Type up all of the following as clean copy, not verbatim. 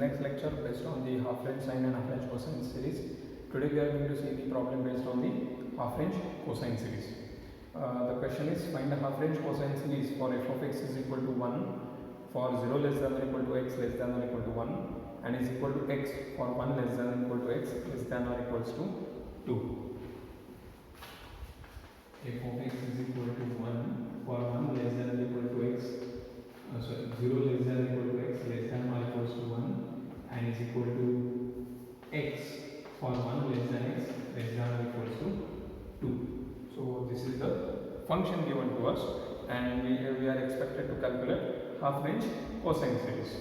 next lecture based on the half range sine and half range cosine series. Today we are going to see the problem based on the half range cosine series. The question is, find the half range cosine series for f of x is equal to 1 for 0 less than or equal to x less than or equal to 1 and is equal to x for 1 less than or equal to x less than or equals to 2. F of x is equal to 1 for 1 less than or equal to x 0 less than or equal to x less than or equals to 1 and is equal to x for 1 less than x less than or equals to 2. So this is the function given to us and we are expected to calculate half range cosine series.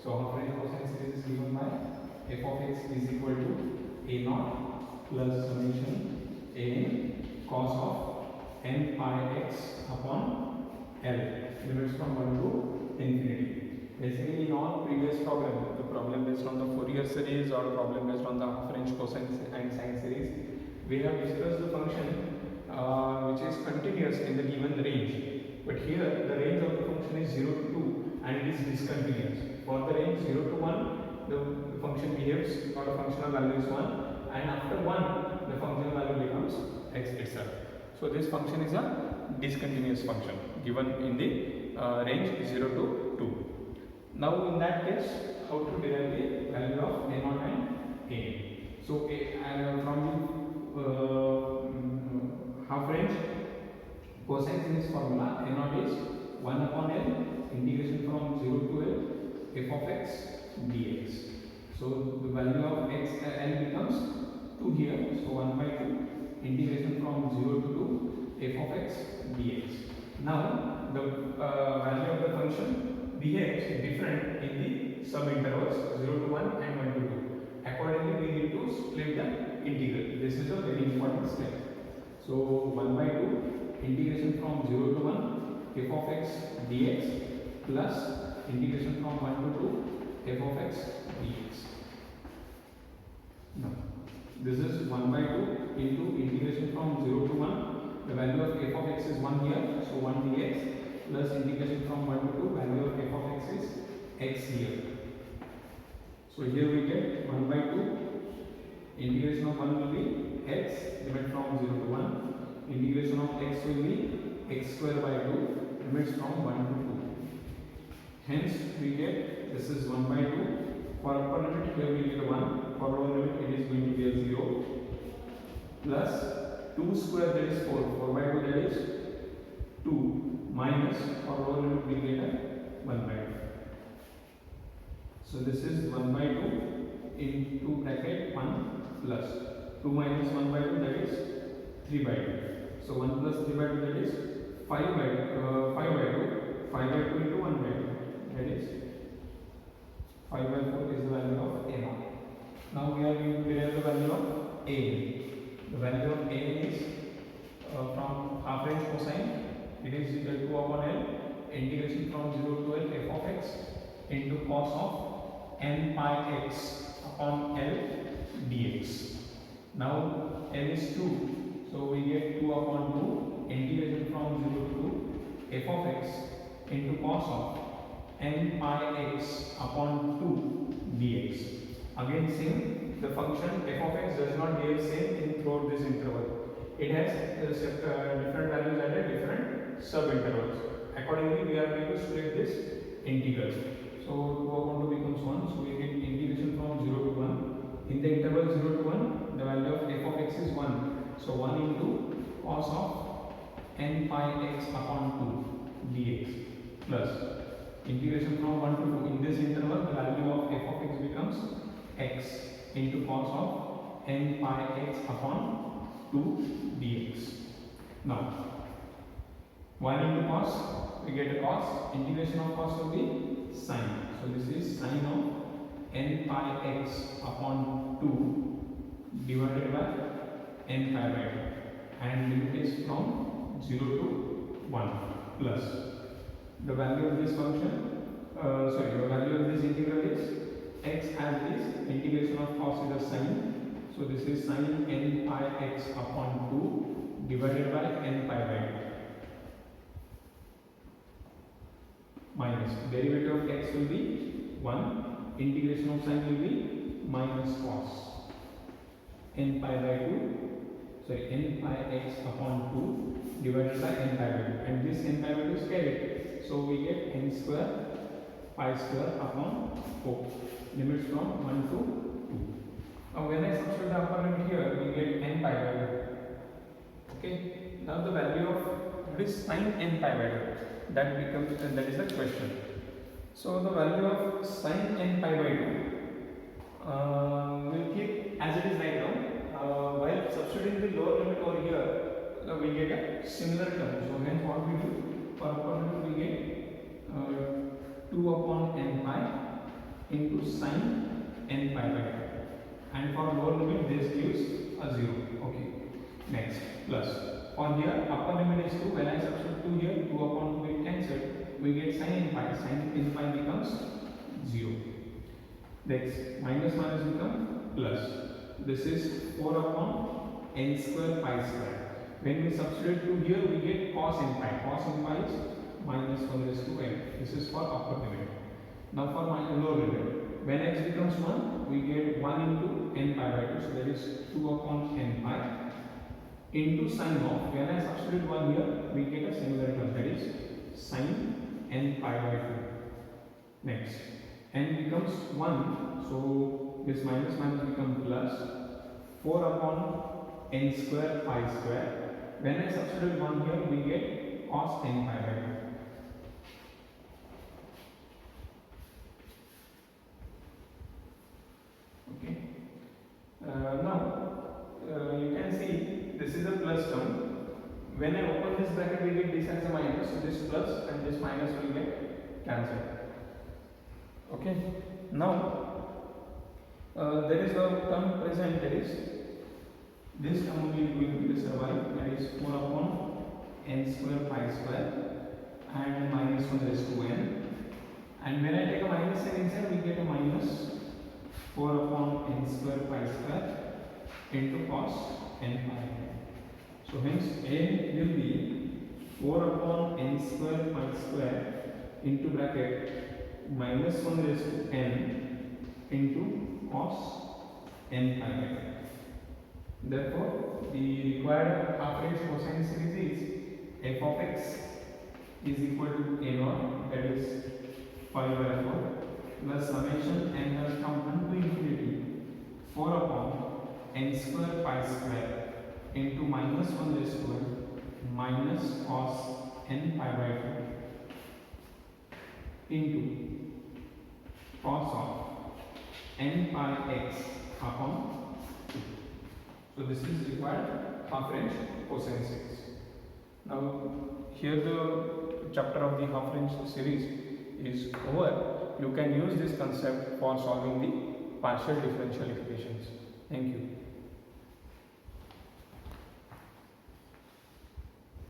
So half range cosine series is given by f of x is equal to a naught plus summation a n cos of n pi x upon L, limits from 1 to infinity. Basically, in all previous problem, the problem based on the Fourier series or problem based on the half range cosine and sine series, we have discussed the function which is continuous in the given range. But here, the range of the function is 0 to 2 and it is discontinuous. For the range 0 to 1, the function behaves or the functional value is 1, and after 1, the functional value becomes x itself. So this function is a discontinuous function given in the range 0 to 2. Now in that case, how to derive the value of a0 and a? So from the half range cosine series formula, a0 is 1 upon L integration from 0 to L f of x dx. So the value of x L becomes 2 here, so 1 by 2 integration from 0 to 2 f of x dx. Now the value of the function behaves different in the subintervals 0 to 1 and 1 to 2. Accordingly, we need to split the integral. This is a very important step. So 1 by 2 integration from 0 to 1 f of x dx plus integration from 1 to 2 f of x dx. Now this is 1 by 2 into integration from 0 to 1. The value of f of x is 1 here, so 1 dx plus integration from 1 to 2, value of f of x is x here. So here we get 1 by 2, integration of 1 will be x, limit from 0 to 1, integration of x will be x square by 2, limits from 1 to 2. Hence we get this is 1 by 2. For upper limit here we get 1, for lower limit it is going to be a 0 plus 2 square, that is 4, 4 by 2 that is 2 minus, for lower limit we get a 1 by 2. So this is 1 by 2 into bracket 1 plus 2 minus 1 by 2, that is 3 by 2. So 1 plus 3 by 2, that is 5 by 2, 5 by 2 into 1 by 2, that is 5 by 4 is the value of a naught. Now we are going to derive the value of a. The value of a is from half range cosine, it is equal to 2 upon L integration from 0 to L f of x into cos of n pi x upon L dx. Now L is 2, so we get 2 upon 2 integration from 0 to 2 f of x into cos of n pi x upon 2 dx. Again same, the function f of x does not behave same in throughout this interval. It has different values at different subintervals. Accordingly, we are going to split this integral. So 2 upon 2 becomes 1, so we get integration from 0 to 1. In the interval 0 to 1, the value of f of x is 1. So 1 into cos of n pi x upon 2 dx plus integration from 1 to 2. In this interval, the value of f of x becomes x into cos of n pi x upon 2 dx. Now 1 into cos, we get a cos, integration of cos will be sine. So this is sine of n pi x upon 2 divided by n pi by 2 and limit is from 0 to 1 plus the value of this function, the value of this integral is x as it is, integration of cos is a sine. So this is sine n pi x upon 2 divided by n pi by 2 minus derivative of x will be 1 integration of sine will be minus cos n pi by 2, sorry, n pi x upon 2 divided by n pi by 2, and this n pi by 2 is carried, so we get n square pi square upon 4, limits from 1 to 2. Now when I substitute the upper limit here, we get n pi by 2. Okay, now the value of this sine n pi by 2, that becomes, that is the question. So the value of sine n pi by 2 will keep as it is right now. While substituting the lower limit over here, we get a similar term. So hence what we do, for upper limit we get 2 upon n pi into sine n pi by 2, and for lower limit this gives a 0. Okay, next plus, for here upper limit is 2, when I substitute 2 here, 2 upon 2 will cancel, we get sine n pi becomes 0. Next, minus minus become plus, this is 4 upon n square pi square. When we substitute 2 here, we get cos n pi is minus 1 raised to n. This is for upper limit. Now for my lower limit, when x becomes 1, we get 1 into n pi by 2, so that is 2 upon n pi into sine of, when I substitute 1 here, we get a similar term, that is sine n pi by 2. Next, n becomes 1, so this minus minus becomes plus, 4 upon n square pi square. When I substitute 1 here, we get cos n pi by 2. Okay. Now you can see this is a plus term. When I open this bracket, we get this as a minus, so this plus and this minus will get cancelled. Okay. Now there is a term present, that is this term only will survive, that is 4 upon n square pi square and minus 1 raised to n, and when I take a minus sign inside, we get a minus 4 upon n square pi square into cos n pi. So hence n will be 4 upon n square pi square into bracket minus 1 raised to n into cos n pi. Therefore, the required half range cosine series is f of x is equal to a naught, that is 5 by 4, plus summation n has from 1 to infinity 4 upon n square pi square into minus 1 raised to n minus cos n pi by 2 into cos of n pi x upon 2. So this is required half range cosine series. Now here the chapter of the half range series is over. You can use this concept for solving the partial differential equations. Thank you.